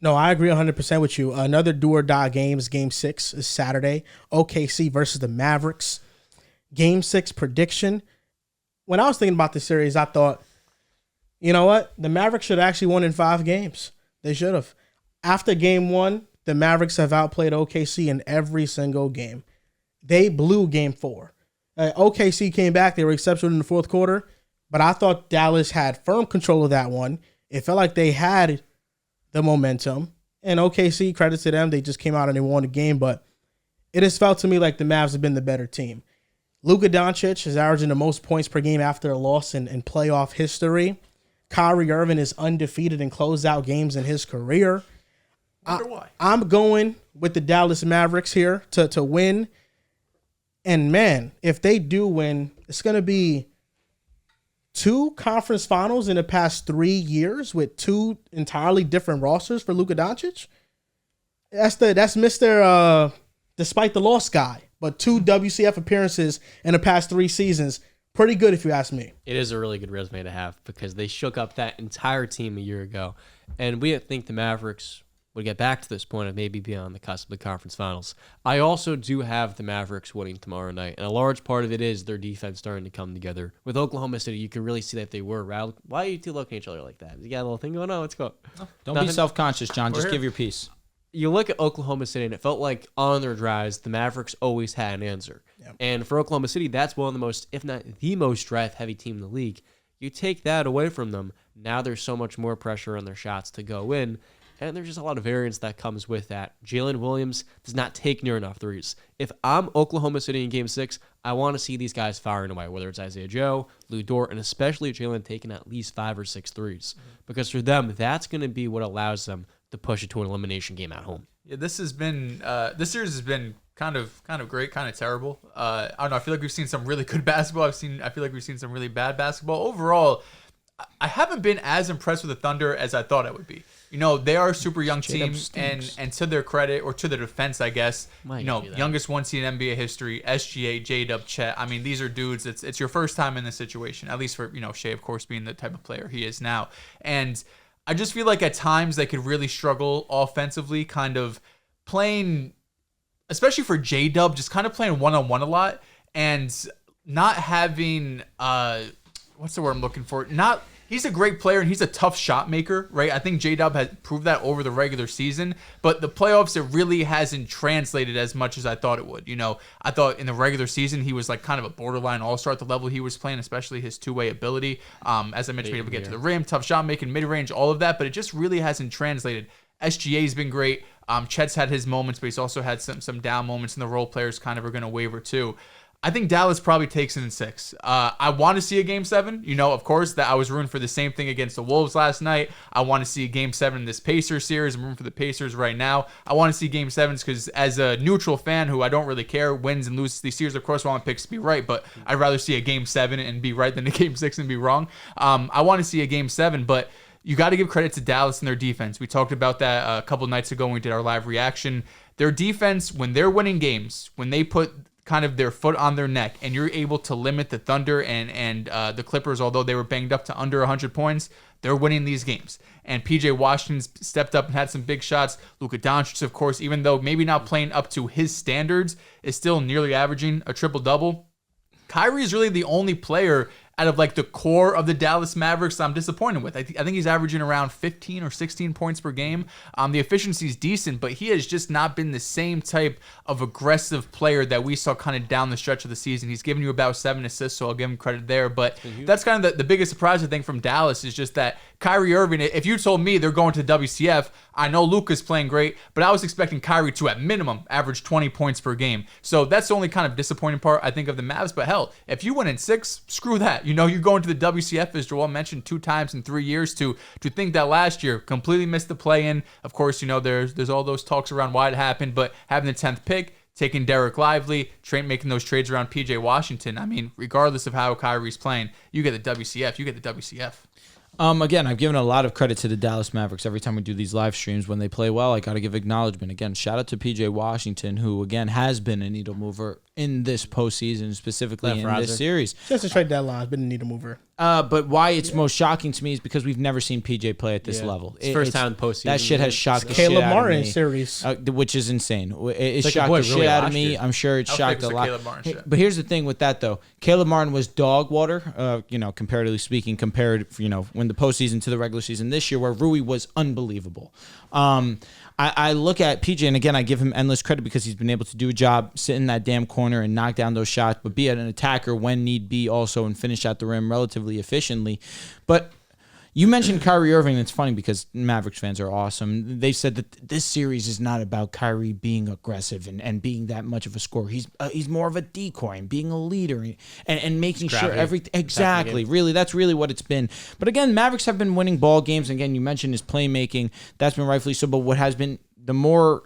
No, I agree 100% with you. Another do or die games. Game 6 is Saturday. OKC versus the Mavericks. Game 6 prediction. When I was thinking about this series, I thought, you know what? The Mavericks should have actually won in 5 games. They should have. After game 1, the Mavericks have outplayed OKC in every single game. They blew game 4. OKC came back. They were exceptional in the fourth quarter, but I thought Dallas had firm control of that one. It felt like they had the momentum, and OKC, credit to them, they just came out and they won the game, but it has felt to me like the Mavs have been the better team. Luka Doncic is averaging the most points per game after a loss in playoff history. Kyrie Irving is undefeated in closeout games in his career. Why? I'm going with the Dallas Mavericks here to win. And man, if they do win, it's going to be 2 conference finals in the past 3 years with 2 entirely different rosters for Luka Doncic. That's Mr. Despite the loss guy, but 2 WCF appearances in the past 3 seasons. Pretty good if you ask me. It is a really good resume to have because they shook up that entire team a year ago. And we think the Mavericks would get back to this point of maybe being on the cusp of the conference finals. I also do have the Mavericks winning tomorrow night, and a large part of it is their defense starting to come together. With Oklahoma City, you can really see that they were rattled. Why are you two looking at each other like that? You got a little thing going on? Let's go. Don't be self-conscious, John. Just give your piece. You look at Oklahoma City, and it felt like on their drives, the Mavericks always had an answer. Yep. And for Oklahoma City, that's one of the most, if not the most drive-heavy team in the league. You take that away from them, now there's so much more pressure on their shots to go in, and there's just a lot of variance that comes with that. Jalen Williams does not take near enough threes. If I'm Oklahoma City in Game 6, I want to see these guys firing away, whether it's Isaiah Joe, Lou Dort, and especially Jalen taking at least 5 or 6 threes. Because for them, that's going to be what allows them to push it to an elimination game at home. Yeah, this series has been kind of great, kind of terrible. I don't know. I feel like we've seen some really good basketball. I feel like we've seen some really bad basketball. Overall, I haven't been as impressed with the Thunder as I thought I would be. You know, they are a super young team, and to their credit, or to their defense, I guess, youngest 1 seed in NBA history, SGA, J-Dub, Chet. I mean, these are dudes. It's your first time in this situation, at least for, Shea, of course, being the type of player he is now. And I just feel like at times they could really struggle offensively, kind of playing, especially for J-Dub, just kind of playing one-on-one a lot and not having, what's the word I'm looking for? He's a great player and he's a tough shot maker, right? I think J-Dub has proved that over the regular season, but the playoffs, it really hasn't translated as much as I thought it would. I thought in the regular season, he was like kind of a borderline all-star at the level he was playing, especially his two-way ability. As I mentioned, being able to get to the rim, tough shot making, mid-range, all of that, but it just really hasn't translated. SGA's been great. Chet's had his moments, but he's also had some down moments, and the role players kind of are going to waver too. I think Dallas probably takes it in 6. I want to see a Game 7. Of course, that I was rooting for the same thing against the Wolves last night. I want to see a Game 7 in this Pacers series. I'm rooting for the Pacers right now. I want to see Game 7s because as a neutral fan who I don't really care, wins and loses these series, of course, I want my picks to be right, but I'd rather see a Game 7 and be right than a Game 6 and be wrong. I want to see a Game 7, but you got to give credit to Dallas and their defense. We talked about that a couple nights ago when we did our live reaction. Their defense, when they're winning games, when they put kind of their foot on their neck and you're able to limit the Thunder and the Clippers, although they were banged up to under 100 points, they're winning these games. And PJ Washington stepped up and had some big shots. Luka Doncic, of course, even though maybe not playing up to his standards, is still nearly averaging a triple-double. Kyrie is really the only player out of like the core of the Dallas Mavericks I'm disappointed with. I think he's averaging around 15 or 16 points per game. The efficiency is decent, but he has just not been the same type of aggressive player that we saw kind of down the stretch of the season. He's given you about 7 assists, so I'll give him credit there. But that's kind of the biggest surprise, I think, from Dallas is just that Kyrie Irving, if you told me they're going to WCF, I know Luka's playing great, but I was expecting Kyrie to, at minimum, average 20 points per game. So that's the only kind of disappointing part, I think, of the Mavs. But hell, if you win in 6, screw that. You're going to the WCF, as Joel mentioned, 2 times in 3 years. To think that last year completely missed the play-in. Of course, there's all those talks around why it happened, but having the 10th pick, taking Derek Lively, making those trades around PJ Washington. I mean, regardless of how Kyrie's playing, you get the WCF. You get the WCF. Again, I've given a lot of credit to the Dallas Mavericks every time we do these live streams. When they play well, I got to give acknowledgement. Again, shout out to PJ Washington, who, again, has been a needle mover in this postseason, specifically in this series. Just a trade deadline, been in need a mover. But why it's most shocking to me is because we've never seen PJ play at this level. It's first time in postseason. That shit has shocked the Caleb shit out Martin of me. series. Which is insane. It like shocked the shit really out of last me. year. I'm sure it shocked a lot. Caleb Martin shit? But here's the thing with that, though. Caleb Martin was dog water, comparatively speaking, compared, when the postseason to the regular season this year, where Rui was unbelievable. I look at PJ, and again, I give him endless credit because he's been able to do a job, sit in that damn corner and knock down those shots, but be an attacker when need be also and finish at the rim relatively efficiently. But you mentioned Kyrie Irving, and it's funny because Mavericks fans are awesome. They said that this series is not about Kyrie being aggressive and being that much of a scorer. He's more of a decoy and being a leader and making sure everything. Exactly. Really, that's really what it's been. But again, Mavericks have been winning ball games. Again, you mentioned his playmaking. That's been rightfully so. But what has been the more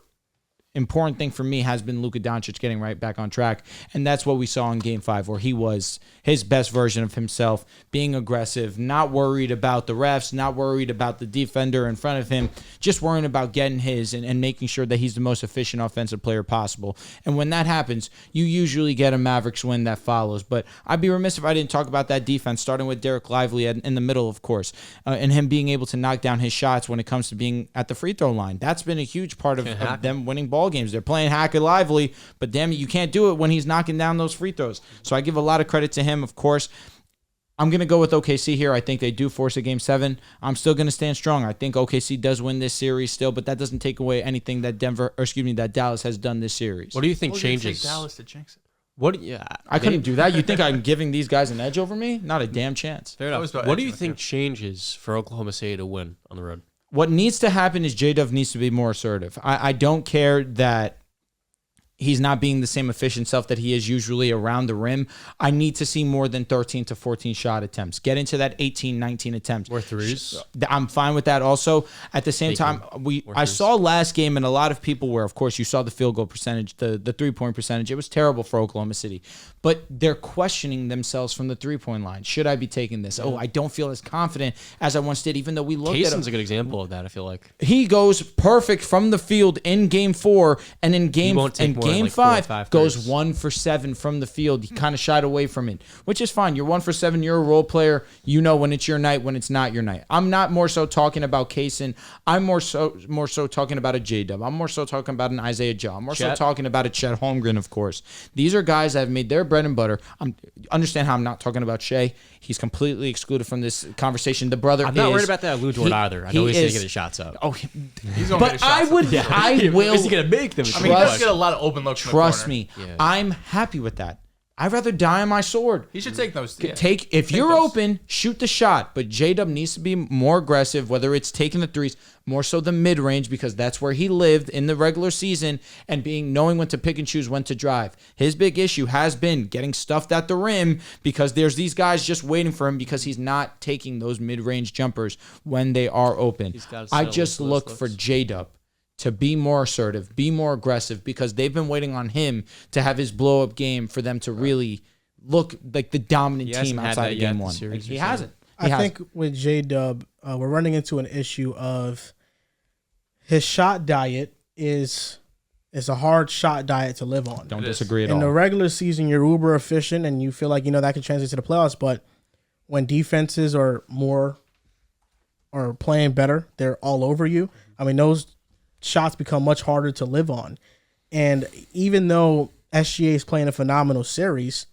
important thing for me has been Luka Doncic getting right back on track. And that's what we saw in Game 5, where he was his best version of himself, being aggressive, not worried about the refs, not worried about the defender in front of him, just worrying about getting his and making sure that he's the most efficient offensive player possible. And when that happens, you usually get a Mavericks win that follows. But I'd be remiss if I didn't talk about that defense, starting with Derek Lively in the middle, of course, and him being able to knock down his shots when it comes to being at the free throw line. That's been a huge part of them winning ball games. They're playing Hackett Lively, but damn it, you can't do it when he's knocking down those free throws. So I give a lot of credit to him, of course. I'm going to go with OKC here. I think they do force a Game 7. I'm still going to stand strong. I think OKC does win this series still, but that doesn't take away anything that that Dallas has done this series. What do you think changes? Dallas to jinx it. I couldn't do that. You think I'm giving these guys an edge over me? Not a damn chance. Fair enough. What do you think changes for Oklahoma City to win on the road? What needs to happen is J-Dub needs to be more assertive. I don't care that he's not being the same efficient self that he is usually around the rim. I need to see more than 13 to 14 shot attempts. Get into that 18, 19 attempps. Or threes. I'm fine with that also. At the same time, I saw last game, and a lot of people were, of course, you saw the field goal percentage, the three-point percentage. It was terrible for Oklahoma City. But they're questioning themselves from the three-point line. Should I be taking this? Oh, I don't feel as confident as I once did, even though we looked at him. Kayson's a good example of that, I feel like. He goes perfect from the field in Game 4, and in Game 5 goes 1 for 7 from the field. He kind of shied away from it, which is fine. You're 1 for 7. You're a role player. You know when it's your night, when it's not your night. I'm not more so talking about Kayson. I'm more so talking about a J-Dub. I'm more so talking about an Isaiah Joe. I'm more so talking about a Chet Holmgren, of course. These are guys that have made their bread and butter. Understand how I'm not talking about Shea. He's completely excluded from this conversation. The brother I'm not worried about that Lou Dort either. I know he's going to get his shots up. Oh, he's going to get his shots I will. Is he going to make them? I mean, he does get a lot of open looks. Trust me, I'm happy with that. I'd rather die on my sword. He should take those. If you're open, shoot the shot. But J-Dub needs to be more aggressive, whether it's taking the threes, more so the mid-range, because that's where he lived in the regular season, and knowing when to pick and choose when to drive. His big issue has been getting stuffed at the rim because there's these guys just waiting for him because he's not taking those mid-range jumpers when they are open. I just look for J-Dub to be more assertive, be more aggressive, because they've been waiting on him to have his blow-up game for them to really look like the dominant team outside of Game 1. He hasn't. I think with J-Dub, we're running into an issue of his shot diet is a hard shot diet to live on. Don't disagree at all. In the regular season, you're uber efficient, and you feel like that can translate to the playoffs, but when defenses are playing better, they're all over you. I mean, those shots become much harder to live on. And even though SGA is playing a phenomenal series,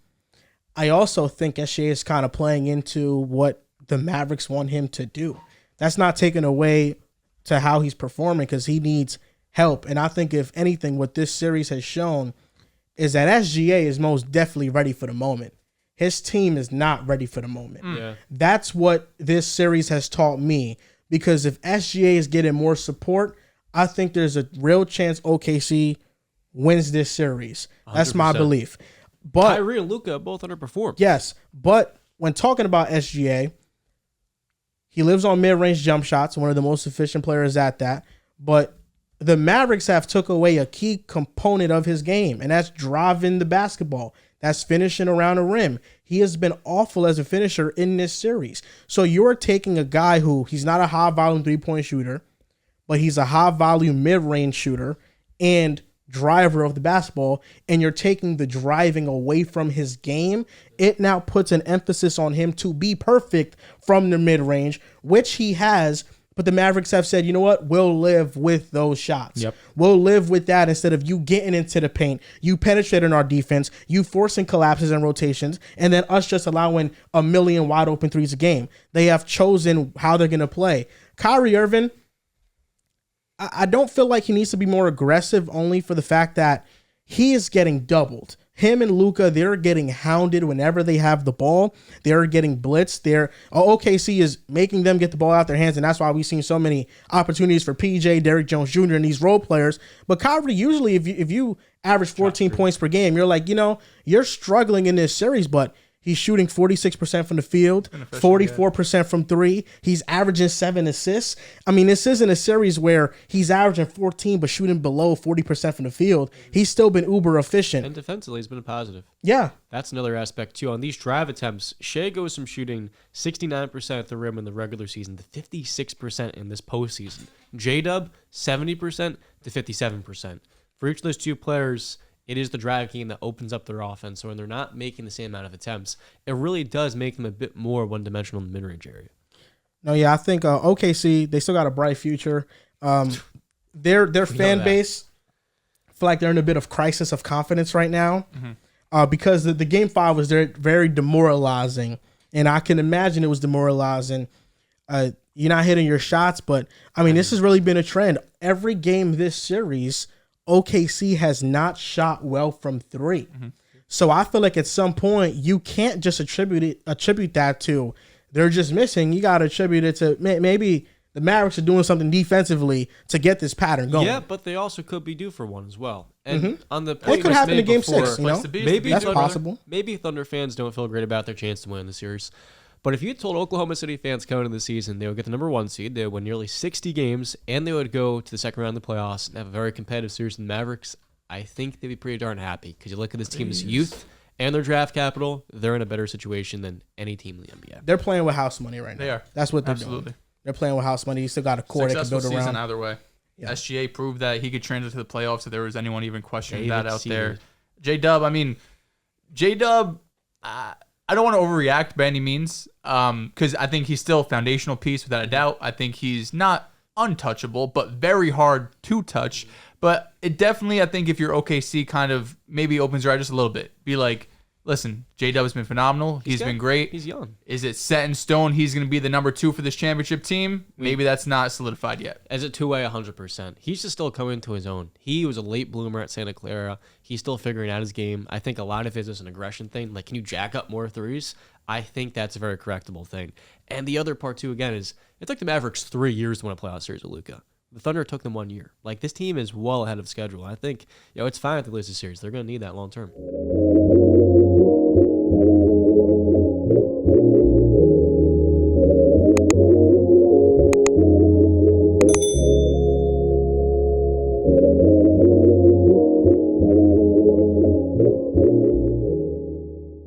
I also think SGA is kind of playing into what the Mavericks want him to do. That's not taken away to how he's performing, because he needs help. And I think, if anything, what this series has shown is that SGA is most definitely ready for the moment. His team is not ready for the moment. Yeah. That's what this series has taught me, because if SGA is getting more support, I think there's a real chance OKC wins this series. That's 100%. My belief. But Kyrie and Luka both underperformed. Yes, but when talking about SGA, he lives on mid-range jump shots, one of the most efficient players at that. But the Mavericks have took away a key component of his game, and that's driving the basketball. That's finishing around the rim. He has been awful as a finisher in this series. So you're taking a guy who, he's not a high-volume three-point shooter, but he's a high-volume mid-range shooter, and driver of the basketball and you're taking the driving away from his game, it now puts an emphasis on him to be perfect from the mid-range, which he has. But the Mavericks have said, you know what? We'll live with those shots. Yep. We'll live with that instead of you getting into the paint, you penetrating our defense, you forcing collapses and rotations, and then us just allowing a million wide open threes a game. They have chosen how they're going to play. Kyrie Irving, I don't feel like he needs to be more aggressive only for the fact that he is getting doubled. Him and Luka, they're getting hounded whenever they have the ball. They're getting blitzed. OKC is making them get the ball out their hands, and that's why we've seen so many opportunities for PJ, Derrick Jones Jr., and these role players. But Kyrie, usually if you average 14 points per game, you're like, you're struggling in this series, but he's shooting 46% from the field, 44% from three. He's averaging 7 assists. I mean, this isn't a series where he's averaging 14 but shooting below 40% from the field. He's still been uber efficient. And defensively, he's been a positive. Yeah. That's another aspect, too. On these drive attempts, Shea goes from shooting 69% at the rim in the regular season to 56% in this postseason. J-Dub, 70% to 57%. For each of those two players, it is the drive game that opens up their offense. So when they're not making the same amount of attempts, it really does make them a bit more one-dimensional in the mid-range area. No, yeah, I think OKC, they still got a bright future. Their fan base, I feel like they're in a bit of crisis of confidence right now because the Game 5 was very demoralizing. And I can imagine it was demoralizing. You're not hitting your shots, but, I mean, this has really been a trend. Every game this series, OKC has not shot well from three. So I feel like at some point you can't just attribute that to they're just missing. You got to attribute it to maybe the Mavericks are doing something defensively to get this pattern going. Yeah, but they also could be due for one as well. And on the it could happen in Game 6. Maybe that's possible. Maybe Thunder fans don't feel great about their chance to win the series. But if you told Oklahoma City fans coming into the season they would get the number 1 seed, they would win nearly 60 games, and they would go to the second round of the playoffs and have a very competitive series with the Mavericks, I think they'd be pretty darn happy because you look at this team's youth and their draft capital, they're in a better situation than any team in the NBA. They're playing with house money right now. They are. That's what they're doing. They're playing with house money. You still got a core they can build around. Season either way. Yeah. SGA proved that he could transit to the playoffs if there was anyone even questioning that out there. J-Dub, I don't want to overreact by any means because I think he's still a foundational piece without a doubt. I think he's not untouchable, but very hard to touch. But it definitely, I think if you're OKC, kind of maybe opens your eye just a little bit. Be like, listen, J-Dub has been phenomenal. He's been great. He's young. Is it set in stone he's going to be the number 2 for this championship team? Maybe that's not solidified yet. As a two-way, 100%. He's just still coming to his own. He was a late bloomer at Santa Clara. He's still figuring out his game. I think a lot of it is an aggression thing. Like, can you jack up more threes? I think that's a very correctable thing. And the other part, too, again, is it took the Mavericks 3 years to win a playoff series with Luka. The Thunder took them 1 year. Like, this team is well ahead of schedule. I think, it's fine if they lose the series. They're going to need that long term.